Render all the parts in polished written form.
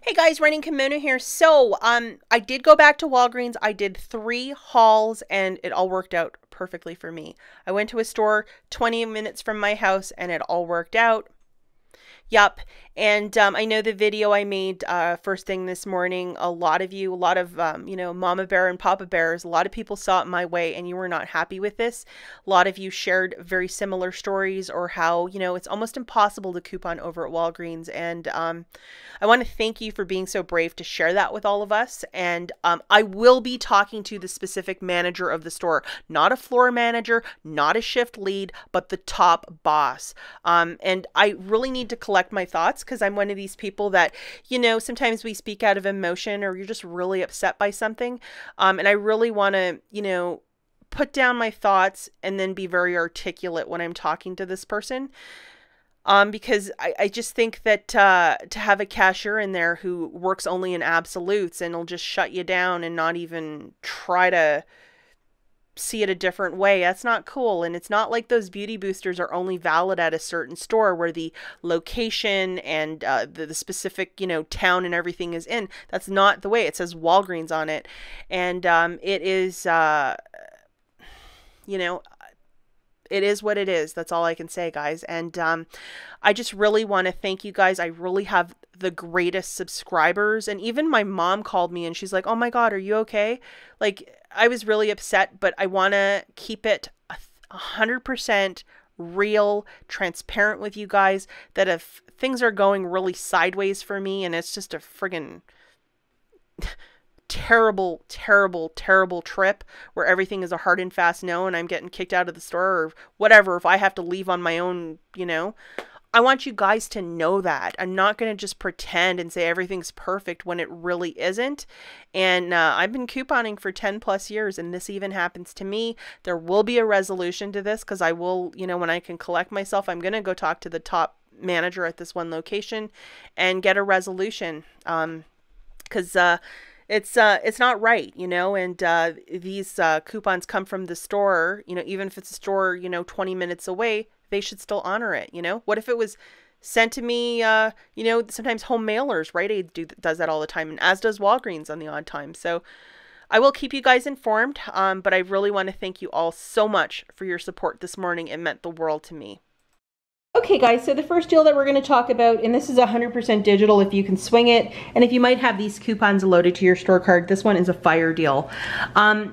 Hey guys, running Kimono here. I did go back to Walgreens. I did 3 hauls and it all worked out perfectly for me. I went to a store 20 minutes from my house and it all worked out. Yup. And I know the video I made first thing this morning, a lot of you, a lot of, Mama Bear and Papa Bears, a lot of people saw it my way and you were not happy with this. A lot of you shared very similar stories or how, it's almost impossible to coupon over at Walgreens. And I want to thank you for being so brave to share that with all of us. And I will be talking to the specific manager of the store, not a floor manager, not a shift lead, but the top boss. And I really need to collect my thoughts because I'm one of these people that, sometimes we speak out of emotion or you're just really upset by something. And I really want to, put down my thoughts and then be very articulate when I'm talking to this person. Because I just think that to have a cashier in there who works only in absolutes and will just shut you down and not even try to see it a different way, that's not cool. And it's not like those beauty boosters are only valid at a certain store where the location and the specific, town and everything is in. That's not the way. It says Walgreens on it. And it is, you know, it is what it is. That's all I can say, guys. And I just really want to thank you guys. I really have the greatest subscribers. And even my mom called me and she's like, "Oh my God, are you okay?" Like, I was really upset, but I want to keep it 100% real, transparent with you guys, that if things are going really sideways for me and it's just a friggin' terrible, terrible, terrible trip where everything is a hard and fast no and I'm getting kicked out of the store or whatever, if I have to leave on my own, I want you guys to know that. I'm not going to just pretend and say everything's perfect when it really isn't. And I've been couponing for 10 plus years and this even happens to me. There will be a resolution to this because I will, when I can collect myself, I'm going to go talk to the top manager at this one location and get a resolution. Because it's not right, and these coupons come from the store, even if it's a store, 20 minutes away, they should still honor it. What if it was sent to me, sometimes home mailers, Rite Aid does that all the time, and as does Walgreens on the odd time. So I will keep you guys informed, but I really want to thank you all so much for your support this morning. It meant the world to me. Okay guys, so the first deal that we're going to talk about, and this is 100% digital if you can swing it, and if you might have these coupons loaded to your store card, this one is a fire deal.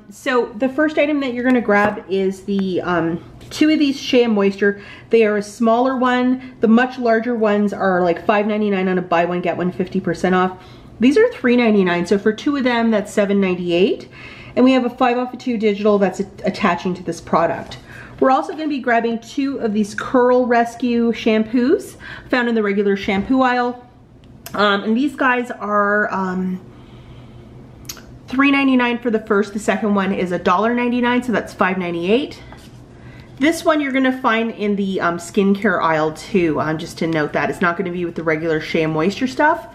So the first item that you're going to grab is the 2 of these Shea Moisture. They are a smaller one. The much larger ones are like $5.99 on a buy one get one 50% off. These are $3.99, so for 2 of them that's $7.98, and we have a 5 off of 2 digital that's attaching to this product. We're also going to be grabbing 2 of these Curl Rescue shampoos found in the regular shampoo aisle. And these guys are $3.99 for the first. The second one is $1.99, so that's $5.98. This one you're going to find in the skincare aisle too, just to note that. It's not going to be with the regular Shea Moisture stuff.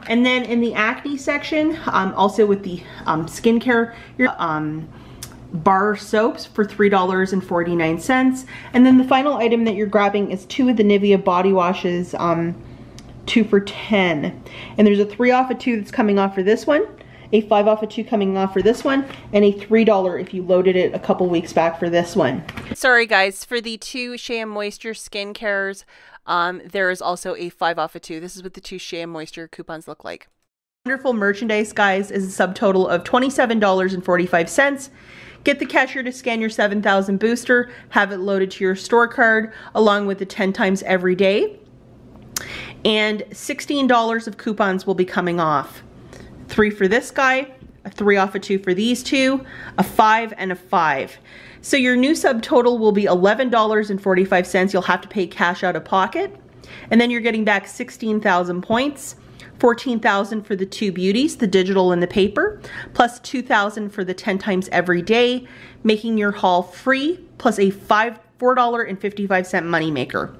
And then in the acne section, also with the skincare, bar soaps for $3.49. And then the final item that you're grabbing is 2 of the Nivea body washes, 2 for $10. And there's a 3 off of 2 that's coming off for this one, a 5 off of 2 coming off for this one, and a $3 if you loaded it a couple weeks back for this one. Sorry guys, for the 2 Shea Moisture skincares, there is also a 5 off of 2. This is what the 2 Shea Moisture coupons look like. Wonderful merchandise, guys, is a subtotal of $27.45. Get the cashier to scan your 7,000 booster, have it loaded to your store card, along with the 10 times every day. And $16 of coupons will be coming off. 3 for this guy, a 3 off of 2 for these 2, a 5 and a 5. So your new subtotal will be $11.45. You'll have to pay cash out of pocket. And then you're getting back 16,000 points. 14,000 for the 2 beauties, the digital and the paper, plus 2,000 for the 10 times every day, making your haul free, plus a $4.55 moneymaker.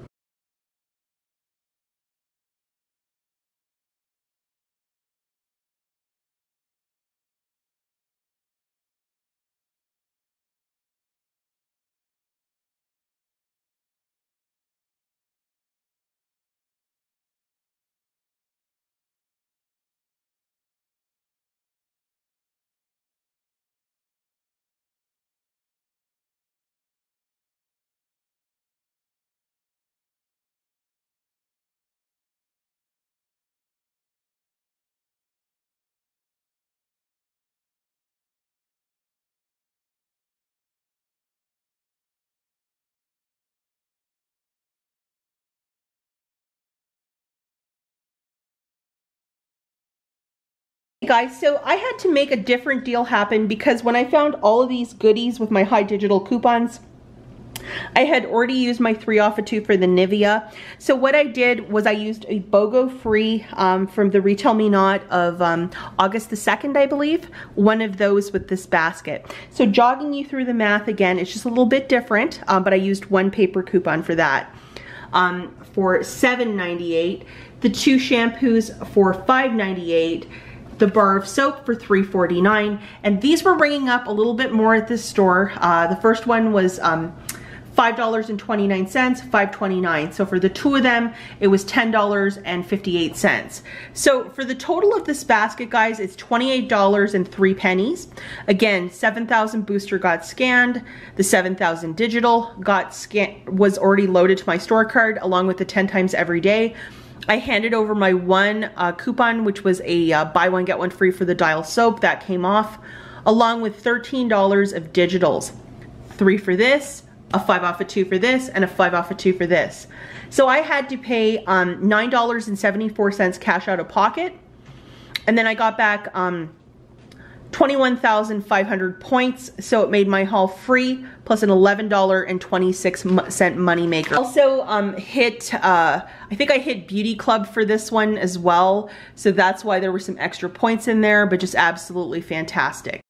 Hey guys, so I had to make a different deal happen because when I found all of these goodies with my high digital coupons, I had already used my 3 off of 2 for the Nivea. So what I did was I used a BOGO free from the Retail Me Not of August the 2nd, I believe. One of those with this basket. So jogging you through the math again, it's just a little bit different, but I used one paper coupon for that. For $7.98, the 2 shampoos for $5.98, the bar of soap for $3.49, and these were ringing up a little bit more at this store. The first one was $5.29, $5.29. So for the 2 of them, it was $10.58. So for the total of this basket, guys, it's $28.03. Again, 7,000 booster got scanned. The 7,000 digital got was already loaded to my store card along with the 10 times every day. I handed over my one coupon, which was a buy one get one free for the Dial soap. That came off, along with $13 of digitals. 3 for this, a 5 off of 2 for this, and a 5 off of 2 for this. So I had to pay $9.74 cash out of pocket, and then I got back 21,500 points, so it made my haul free, plus an $11.26 moneymaker. Also I think I hit Beauty Club for this one as well, so that's why there were some extra points in there, but just absolutely fantastic.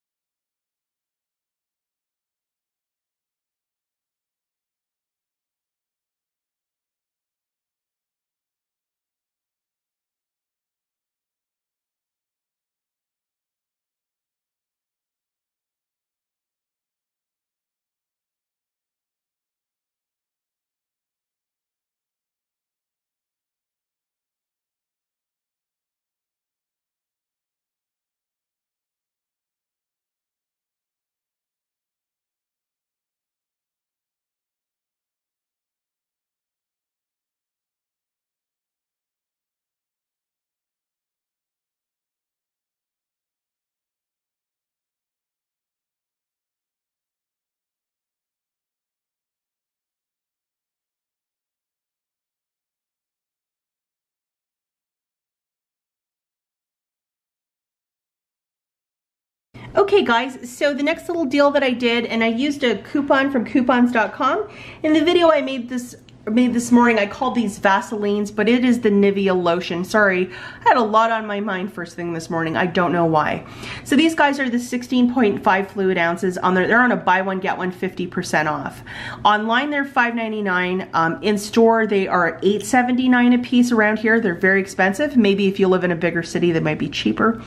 Okay guys, so the next little deal that I did, and I used a coupon from coupons.com. In the video I made this morning, I called these Vaselines, but it is the Nivea lotion. Sorry, I had a lot on my mind first thing this morning. I don't know why. So these guys are the 16.5 fluid ounces. They're on a buy one get one 50% off. Online they're $5.99. In store they are $8.79 a piece around here. They're very expensive. Maybe if you live in a bigger city they might be cheaper.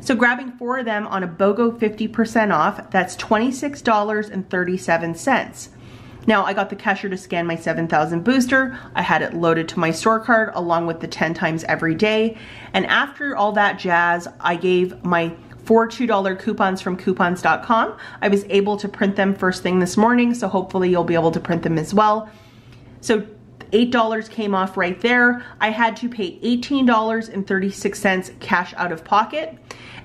So grabbing 4 of them on a BOGO 50% off, that's $26.37. Now I got the cashier to scan my 7,000 booster. I had it loaded to my store card along with the 10 times every day. And after all that jazz, I gave my 4 $2 coupons from coupons.com. I was able to print them first thing this morning, so hopefully you'll be able to print them as well. So $8 came off right there. I had to pay $18.36 cash out of pocket.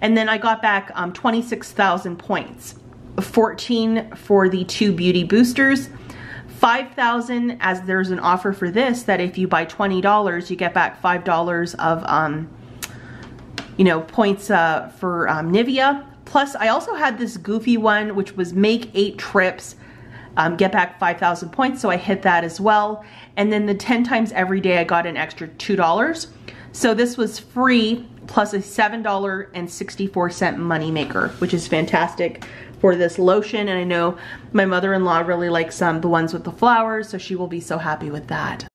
And then I got back 26,000 points. 14 for the 2 beauty boosters. 5,000 as there's an offer for this that if you buy $20, you get back $5 of points for Nivea. Plus I also had this goofy one which was make 8 trips, get back 5,000 points, so I hit that as well. And then the 10 times every day I got an extra $2. So this was free plus a $7.64 moneymaker, which is fantastic for this lotion. And I know my mother-in-law really likes the ones with the flowers, so she will be so happy with that.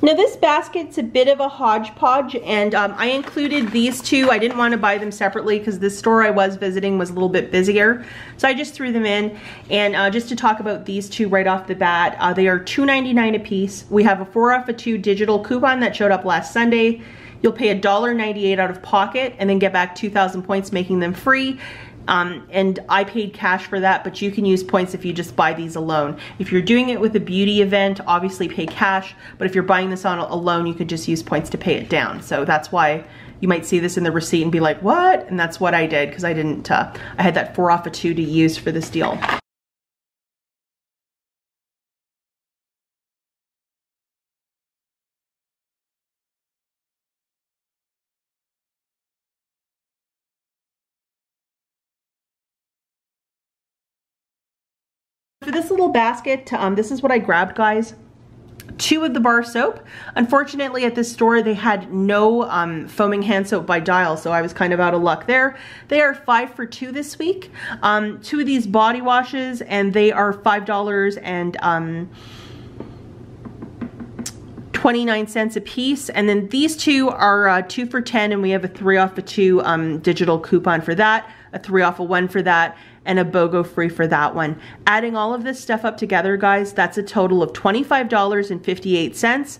Now this basket's a bit of a hodgepodge, and I included these two. I didn't want to buy them separately because the store I was visiting was a little bit busier. So I just threw them in. And just to talk about these two right off the bat, they are $2.99 a piece. We have a 4 off of 2 digital coupon that showed up last Sunday. You'll pay $1.98 out of pocket and then get back 2,000 points, making them free. And I paid cash for that, but you can use points if you just buy these alone. If you're doing it with a beauty event, obviously pay cash, but if you're buying this on alone, you could just use points to pay it down. So that's why you might see this in the receipt and be like, what? And that's what I did, because I didn't, I had that 4 off of 2 to use for this deal. For this little basket, this is what I grabbed, guys. 2 of the bar soap. Unfortunately, at this store, they had no foaming hand soap by Dial, so I was kind of out of luck there. They are 5 for 2 this week. 2 of these body washes, and they are $5 and 29 cents a piece. And then these 2 are 2 for 10, and we have a 3 off of 2 digital coupon for that, a 3 off of 1 for that, and a BOGO free for that one. Adding all of this stuff up together, guys, that's a total of $25.58.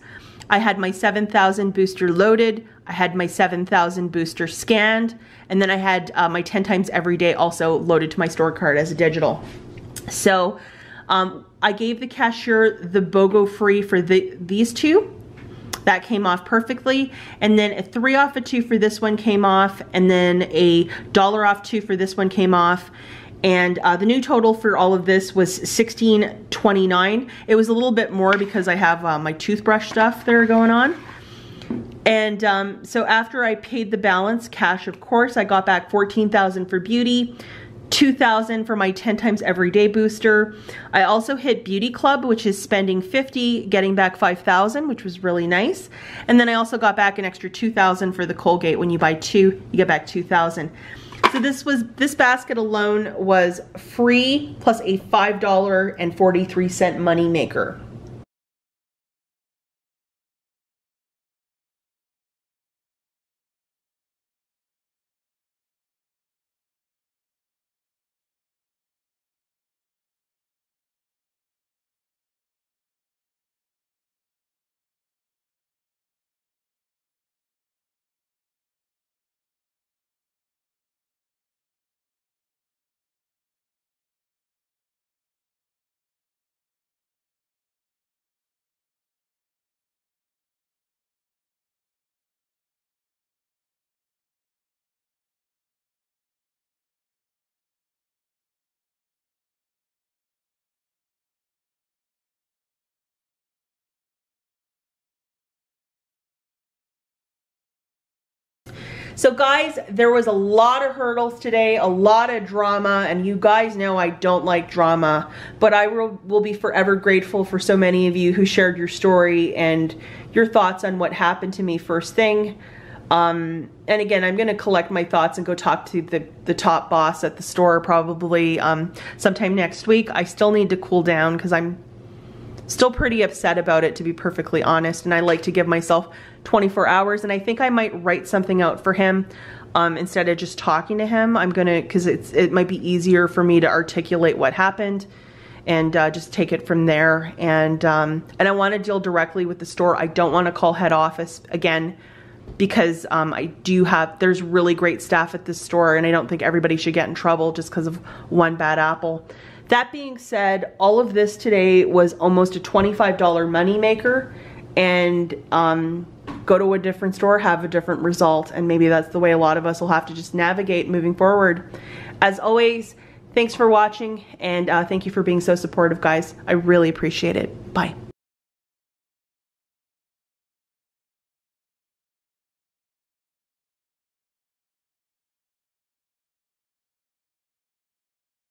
I had my 7,000 booster loaded, I had my 7,000 booster scanned, and then I had my 10 times every day also loaded to my store card as a digital. So I gave the cashier the BOGO free for these 2. That came off perfectly, and then a 3 off of 2 for this one came off, and then a $1 off 2 for this one came off. And the new total for all of this was $16.29. It was a little bit more because I have my toothbrush stuff there going on. And so after I paid the balance, cash of course, I got back $14,000 for beauty, $2,000 for my 10 times everyday booster. I also hit Beauty Club, which is spending $50, getting back $5,000, which was really nice. And then I also got back an extra $2,000 for the Colgate. When you buy 2, you get back $2,000. So this basket alone was free plus a $5.43 money maker. So guys, there was a lot of hurdles today, a lot of drama, and you guys know I don't like drama, but I will be forever grateful for so many of you who shared your story and your thoughts on what happened to me first thing. And again, I'm gonna collect my thoughts and go talk to the top boss at the store probably sometime next week. I still need to cool down because I'm still pretty upset about it, to be perfectly honest, and I like to give myself 24 hours, and I think I might write something out for him instead of just talking to him. I'm gonna, because it might be easier for me to articulate what happened and just take it from there. And I want to deal directly with the store. I don't want to call head office again, because there's really great staff at this store, and I don't think everybody should get in trouble just because of one bad apple. That being said, all of this today was almost a $25 money maker, and go to a different store, have a different result, and maybe that's the way a lot of us will have to just navigate moving forward. As always, thanks for watching, and thank you for being so supportive, guys. I really appreciate it. Bye.